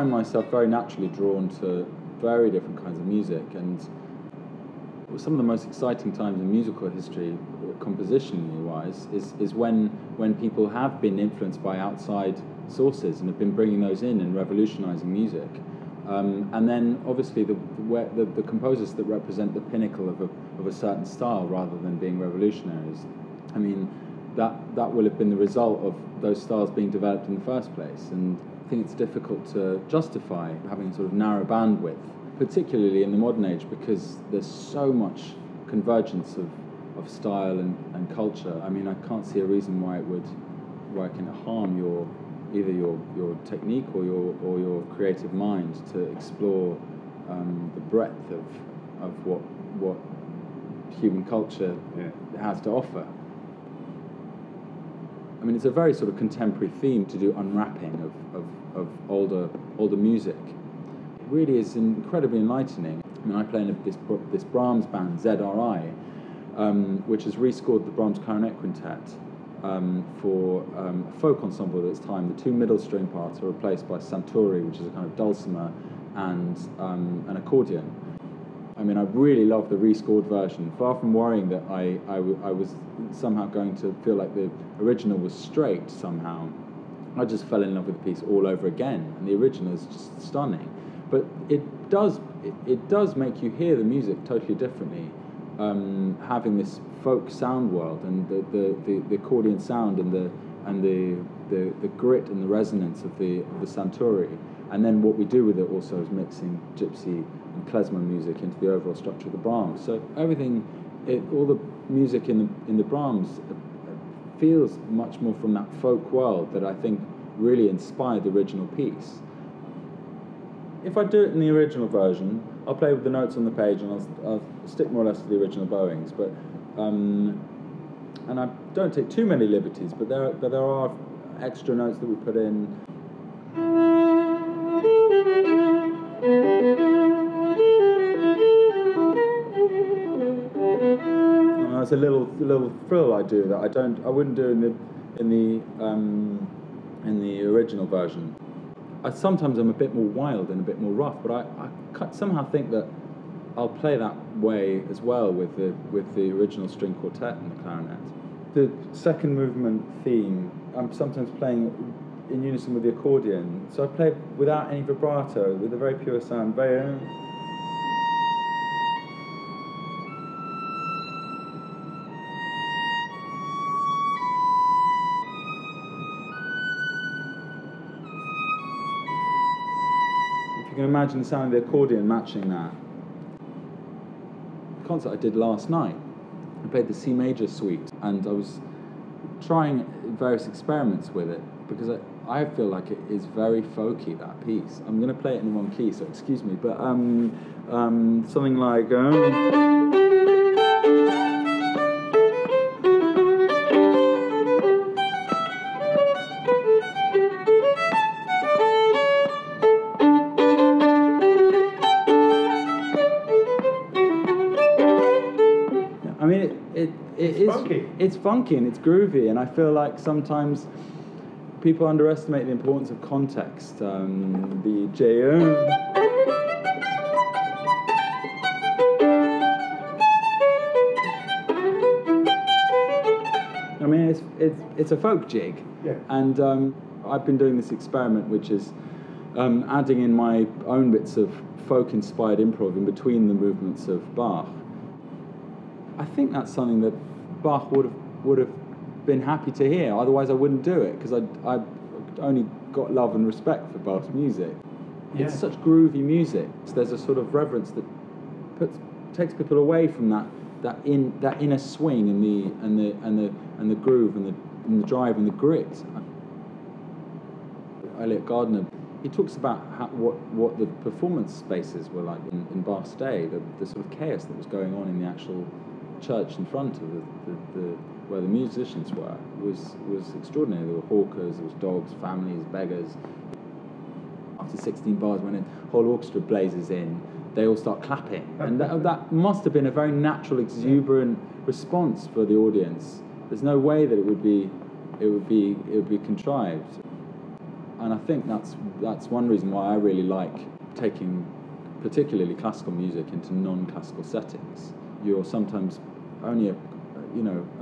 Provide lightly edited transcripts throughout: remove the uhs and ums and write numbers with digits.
find myself very naturally drawn to very different kinds of music, and some of the most exciting times in musical history, compositionally wise, is when people have been influenced by outside sources and have been bringing those in and revolutionizing music. And then obviously the composers that represent the pinnacle of a certain style rather than being revolutionaries. I mean, that will have been the result of those styles being developed in the first place. And I think it's difficult to justify having sort of narrow bandwidth, particularly in the modern age, because there's so much convergence of style and culture. I mean, I can't see a reason why it can harm either your technique or your creative mind to explore the breadth of what human culture has to offer. I mean, it's a very sort of contemporary theme to do unwrapping of older music. It really is incredibly enlightening. I mean, I play in this Brahms band, ZRI, which has rescored the Brahms clarinet quintet for a folk ensemble at its time. The two middle string parts are replaced by santuri, which is a kind of dulcimer, and an accordion. I mean, I really love the rescored version. Far from worrying that I was somehow going to feel like the original was straight somehow, I just fell in love with the piece all over again, and the original is just stunning. But it does make you hear the music totally differently, having this folk sound world and the accordion sound and the grit and the resonance of the santuri, and then what we do with it also is mixing gypsy and klezmer music into the overall structure of the Brahms. So everything, all the music in the Brahms feels much more from that folk world that I think really inspired the original piece. If I do it in the original version, I'll play with the notes on the page and I'll stick more or less to the original bowings, but and I don't take too many liberties, but there are extra notes that we put in. There's a little frill I do that I wouldn't do in the original version. Sometimes I'm a bit more wild and a bit more rough, but I somehow think that I'll play that way as well with the original string quartet and the clarinet. The second movement theme, I'm sometimes playing in unison with the accordion, so I play without any vibrato, with a very pure sound, very. You can imagine the sound of the accordion matching that. The concert I did last night, I played the C major suite, and I was trying various experiments with it because I feel like it is very folky, that piece. I'm going to play it in one key, so excuse me, but something like. It's funky and it's groovy, and I feel like sometimes people underestimate the importance of context. The J. I mean, it's a folk jig, and I've been doing this experiment, which is adding in my own bits of folk-inspired improv in between the movements of Bach. I think that's something that Bach would have been happy to hear. Otherwise, I wouldn't do it, because I've only got love and respect for Bach's music. Yeah. It's such groovy music. So there's a sort of reverence that takes people away from that inner swing and the groove and the drive and the grit. Elliot Gardner, he talks about what the performance spaces were like in Bach's day, the sort of chaos that was going on in the actual church in front of where the musicians were was extraordinary. There were hawkers, there was dogs, families, beggars. After 16 bars, when a whole orchestra blazes in, they all start clapping, and that must have been a very natural, exuberant response for the audience. There's no way that it would be contrived. And I think that's one reason why I really like taking particularly classical music into non-classical settings. You're sometimes only a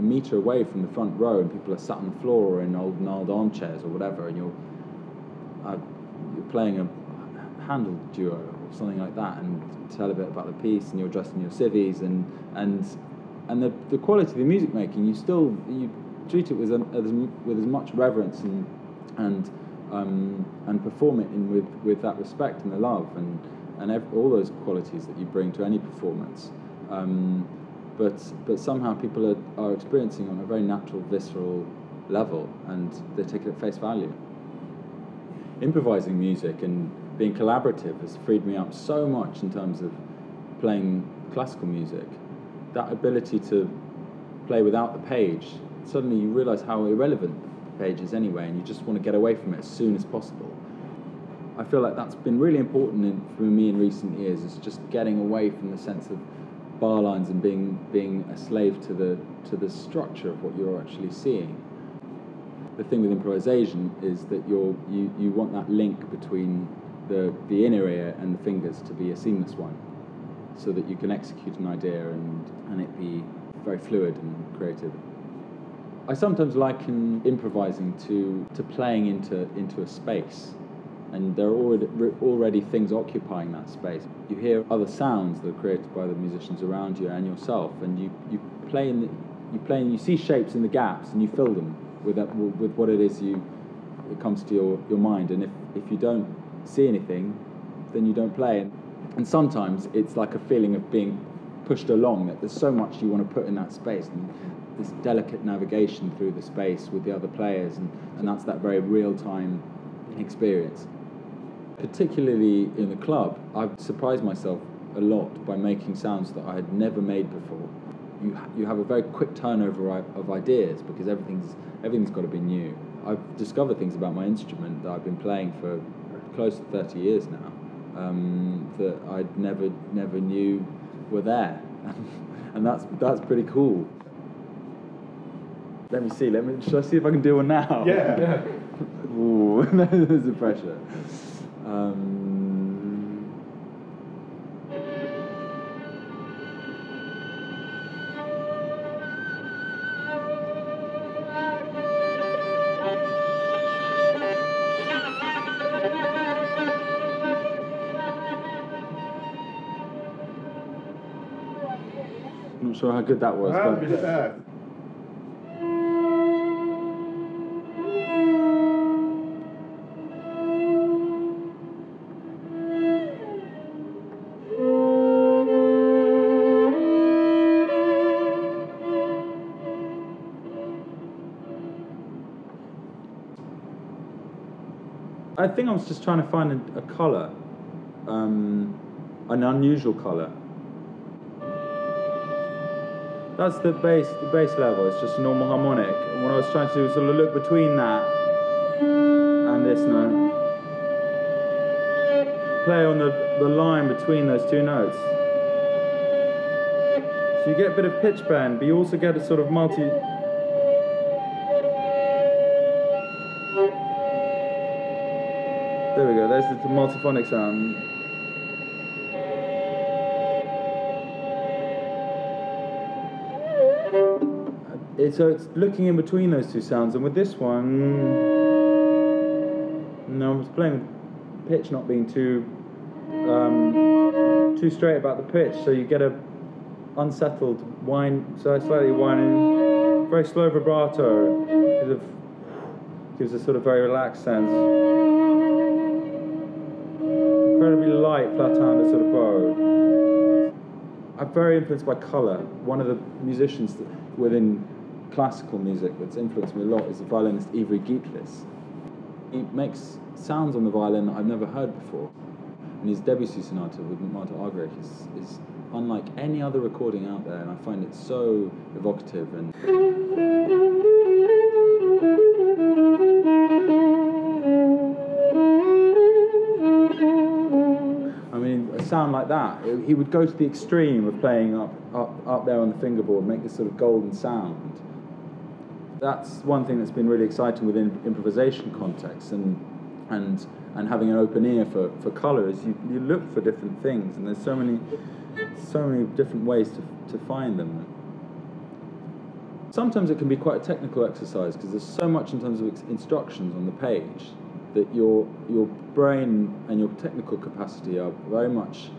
metre away from the front row, and people are sat on the floor or in old gnarled armchairs or whatever, and you're playing a Handel duo or something like that, and tell a bit about the piece, and you're dressed in your civvies, and the quality of the music making, you treat it with as much reverence and perform it with that respect and the love and all those qualities that you bring to any performance. But somehow people are experiencing on a very natural, visceral level, and they take it at face value. Improvising music and being collaborative has freed me up so much in terms of playing classical music. That ability to play without the page, suddenly you realise how irrelevant the page is anyway, and you just want to get away from it as soon as possible. I feel like that's been really important for me in recent years, is just getting away from the sense of bar lines and being a slave to the structure of what you're actually seeing. The thing with improvisation is that you want that link between the inner ear and the fingers to be a seamless one, so that you can execute an idea and it be very fluid and creative. I sometimes liken improvising to playing into a space, and there are already things occupying that space. You hear other sounds that are created by the musicians around you and yourself, and you play and you see shapes in the gaps, and you fill them with what it is it comes to your mind. And if you don't see anything, then you don't play. And sometimes it's like a feeling of being pushed along, that there's so much you want to put in that space, and this delicate navigation through the space with the other players, and that's that very real-time experience. Particularly in the club, I've surprised myself a lot by making sounds that I had never made before. You have a very quick turnover of ideas, because everything's got to be new. I've discovered things about my instrument that I've been playing for close to 30 years now, that I never knew were there, and that's pretty cool. Let me see. Should I see if I can do one now? Yeah. Ooh, there's the pressure. I'm not sure how good that was. But I think I was just trying to find a colour, an unusual colour. That's the bass level. It's just a normal harmonic. And what I was trying to do was sort of look between that and this note. Play on the line between those two notes. So you get a bit of pitch bend, but you also get a sort of multi... There we go, there's the multiphonic sound. So it's looking in between those two sounds, and with this one, I was playing with pitch not being too straight about the pitch, so you get a unsettled whine, so slightly whining, very slow vibrato. It gives a sort of very relaxed sense. Incredibly light, flat-handed sort of bow. I'm very influenced by colour. One of the musicians within classical music that's influenced me a lot is the violinist Wiegold. He makes sounds on the violin that I've never heard before. And his Debussy sonata with Marta Argerich is unlike any other recording out there, and I find it so evocative. And I mean, a sound like that, he would go to the extreme of playing up there on the fingerboard, make this sort of golden sound. That's one thing that's been really exciting within improvisation context, and and having an open ear for colour is you look for different things, and there's so many different ways to find them. Sometimes it can be quite a technical exercise because there's so much in terms of instructions on the page that your brain and your technical capacity are very much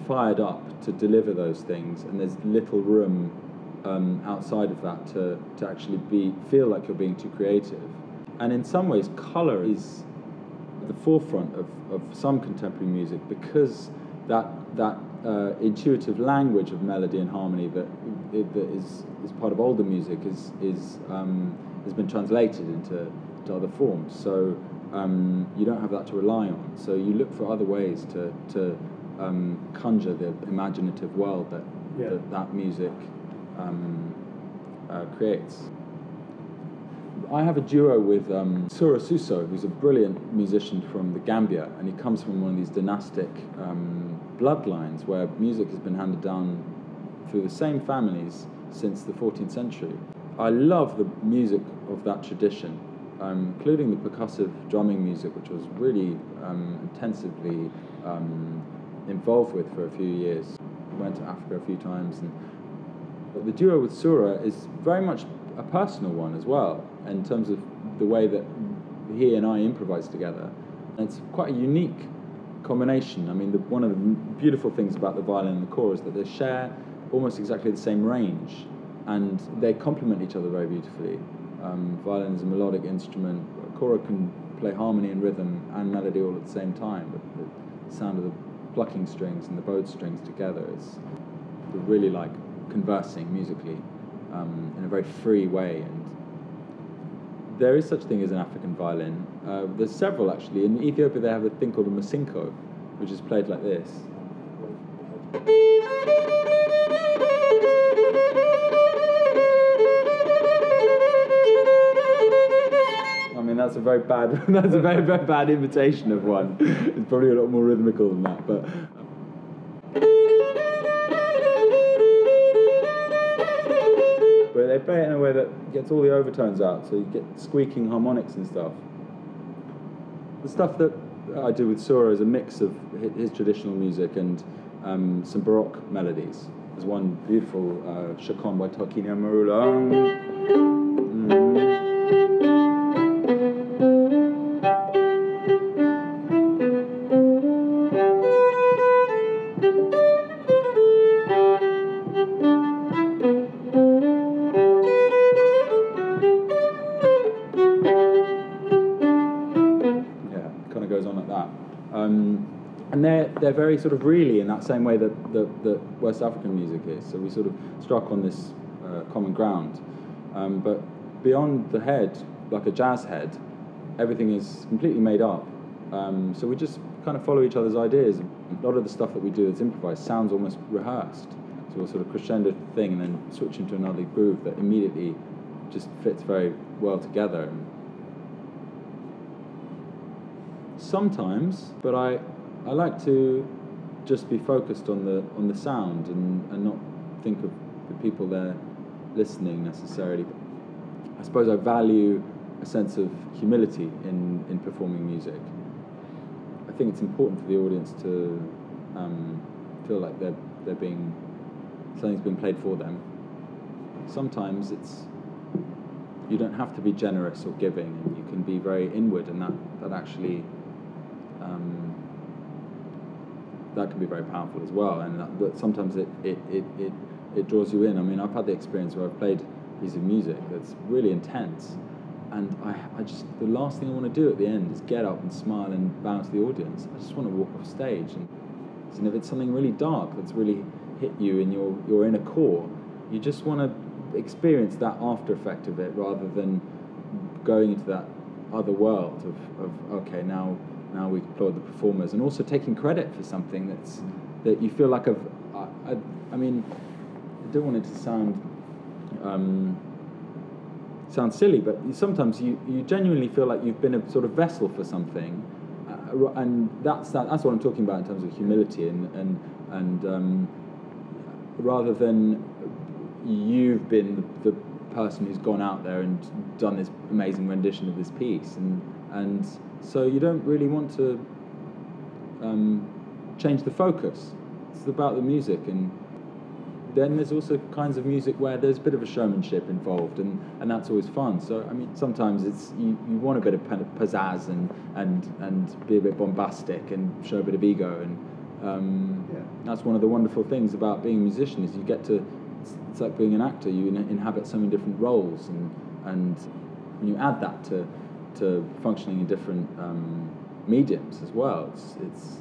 fired up to deliver those things, and there's little room outside of that to actually feel like you're being too creative. And in some ways, colour is at the forefront of some contemporary music because that intuitive language of melody and harmony that is part of older music has been translated into other forms. So you don't have that to rely on. So you look for other ways to conjure the imaginative world that music creates. I have a duo with Sura Susso, who's a brilliant musician from the Gambia, and he comes from one of these dynastic bloodlines where music has been handed down through the same families since the 14th century. I love the music of that tradition, including the percussive drumming music, which I was really intensively involved with for a few years. Went to Africa a few times, but the duo with Sura is very much a personal one as well, in terms of the way that he and I improvise together. And it's quite a unique combination. I mean, one of the beautiful things about the violin and the kora is that they share almost exactly the same range, and they complement each other very beautifully. Violin is a melodic instrument. Kora can play harmony and rhythm and melody all at the same time, but the sound of the plucking strings and the bowed strings together is really like conversing musically in a very free way. And there is such a thing as an African violin. There's several actually. In Ethiopia they have a thing called a masinko, which is played like this. I mean, that's a very bad very bad imitation of one. It's probably a lot more rhythmical than that, but they play it in a way that gets all the overtones out, so you get squeaking harmonics and stuff. The stuff that I do with Sura is a mix of his traditional music and some Baroque melodies. There's one beautiful Chacon by Tarquinio Marula. And they're very sort of really in that same way that West African music is. So we sort of struck on this common ground. But beyond the head, like a jazz head, everything is completely made up. So we just kind of follow each other's ideas. A lot of the stuff that we do that's improvised sounds almost rehearsed. So we'll sort of crescendo thing and then switch into another groove that immediately just fits very well together. Sometimes, but I like to just be focused on the sound and not think of the people there listening necessarily. I suppose I value a sense of humility in performing music. I think it's important for the audience to feel like something's being played for them. Sometimes you don't have to be generous or giving, and you can be very inward, and that actually that can be very powerful as well, and that sometimes it draws you in. I mean, I've had the experience where I've played a piece of music that's really intense, and I just, the last thing I want to do at the end is get up and smile and bow to the audience. I just want to walk off stage, and if it's something really dark that's really hit you in your inner core, you just want to experience that after effect of it rather than going into that other world of okay, now we applaud the performers, and also taking credit for something that you feel like I mean, I don't want it to sound silly, but sometimes you genuinely feel like you've been a sort of vessel for something, and that's what I'm talking about in terms of humility, and rather than you've been the person who's gone out there and done this amazing rendition of this piece, and So you don't really want to change the focus. It's about the music, and then there's also kinds of music where there's a bit of a showmanship involved, and that's always fun. So I mean, sometimes it's you want a bit of pizzazz and be a bit bombastic and show a bit of ego, and that's one of the wonderful things about being a musician is you get to. It's like being an actor. You inhabit so many different roles, and when you add that to functioning in different mediums as well, it's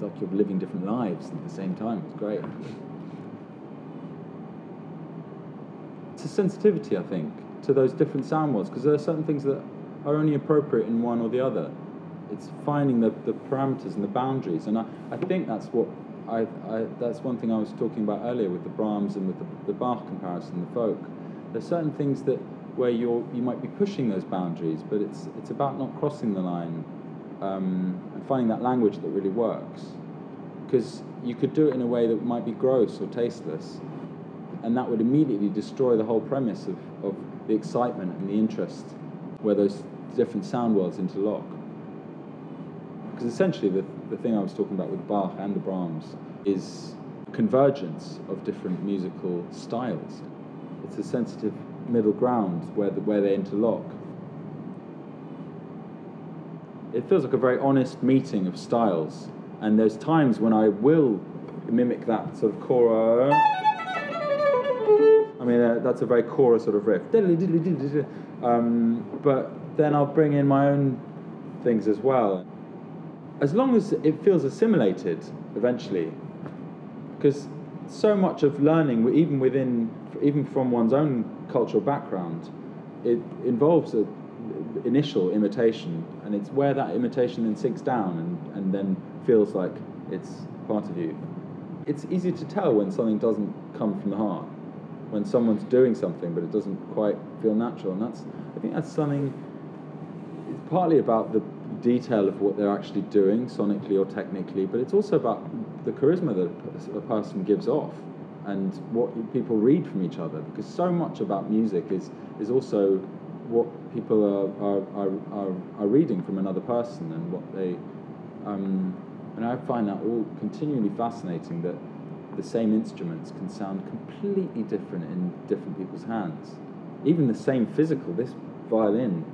like you're living different lives at the same time. It's great. It's a sensitivity, I think, to those different sound worlds, because there are certain things that are only appropriate in one or the other. It's finding the parameters and the boundaries, and I think that's what that's one thing I was talking about earlier with the Brahms and with the Bach comparison, the folk. There's certain things that where you might be pushing those boundaries, but it's about not crossing the line and finding that language that really works. Because you could do it in a way that might be gross or tasteless, and that would immediately destroy the whole premise of the excitement and the interest where those different sound worlds interlock. Because essentially the thing I was talking about with Bach and the Brahms is convergence of different musical styles. It's a sensitive middle ground where they interlock. It feels like a very honest meeting of styles, and there's times when I will mimic that sort of kora. I mean, that's a very kora sort of riff. But then I'll bring in my own things as well. As long as it feels assimilated eventually, because so much of learning, even from one's own cultural background, it involves an initial imitation, and it's where that imitation then sinks down and then feels like it's part of you. It's easy to tell when something doesn't come from the heart, when someone's doing something but it doesn't quite feel natural, and I think that's something. It's partly about the detail of what they're actually doing, sonically or technically, but it's also about the charisma that a person gives off and what people read from each other, because so much about music is also what people are reading from another person, and what they and I find that all continually fascinating, that the same instruments can sound completely different in different people's hands. Even the same physical, this violin.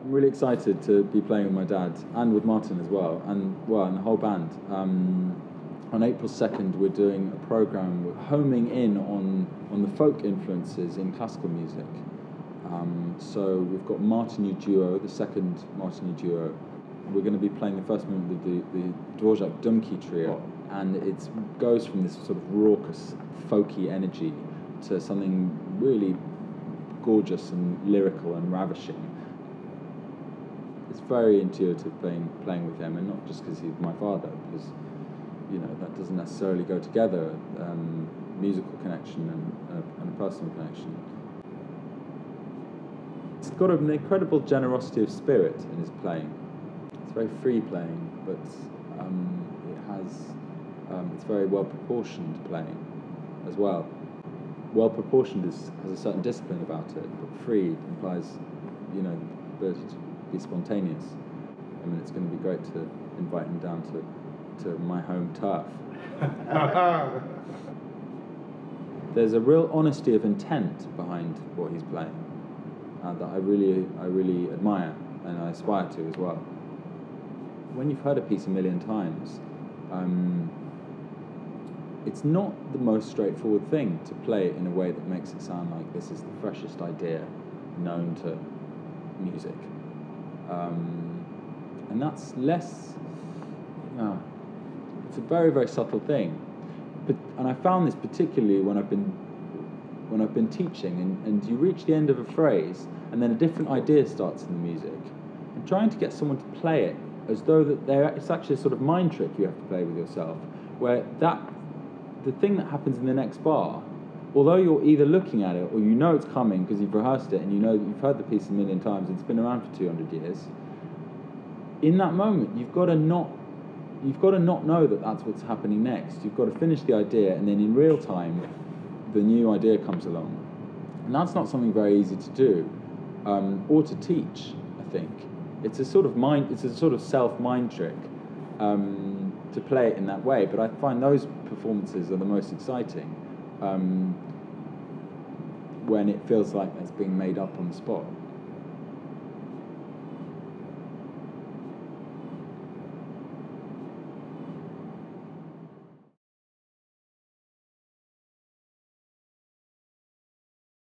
I'm really excited to be playing with my dad and with Martin as well, and the whole band. On April 2nd, we're doing a program, we're homing in on the folk influences in classical music. So we've got Martinu duo, the second Martinu duo. We're going to be playing the first movement with the Dvorak Dumki trio, and it goes from this sort of raucous, folky energy to something really gorgeous and lyrical and ravishing. It's very intuitive playing with him, and not just because he's my father, because that doesn't necessarily go together, musical connection and a personal connection. It's got an incredible generosity of spirit in his playing. It's very free playing, but it's very well proportioned playing as well. Well proportioned has a certain discipline about it, but free implies the ability to be spontaneous. I mean, it's going to be great to invite him down to my home turf. There's a real honesty of intent behind what he's playing that I really admire, and I aspire to as well. When you've heard a piece a million times, it's not the most straightforward thing to play it in a way that makes it sound like this is the freshest idea known to music. And that's less. It's a very, very subtle thing. And I found this particularly when I've been teaching, and you reach the end of a phrase, and then a different idea starts in the music, and trying to get someone to play it as though it's actually a sort of mind trick you have to play with yourself, where the thing that happens in the next bar, although you're either looking at it or you know it's coming because you've rehearsed it and you know that you've heard the piece a million times and it's been around for 200 years, in that moment you've got to not know that that's what's happening next. You've got to finish the idea, and then in real time the new idea comes along. And that's not something very easy to do. or to teach. I think it's a sort of self-mind trick to play it in that way. But I find those performances are the most exciting when it feels like that's being made up on the spot.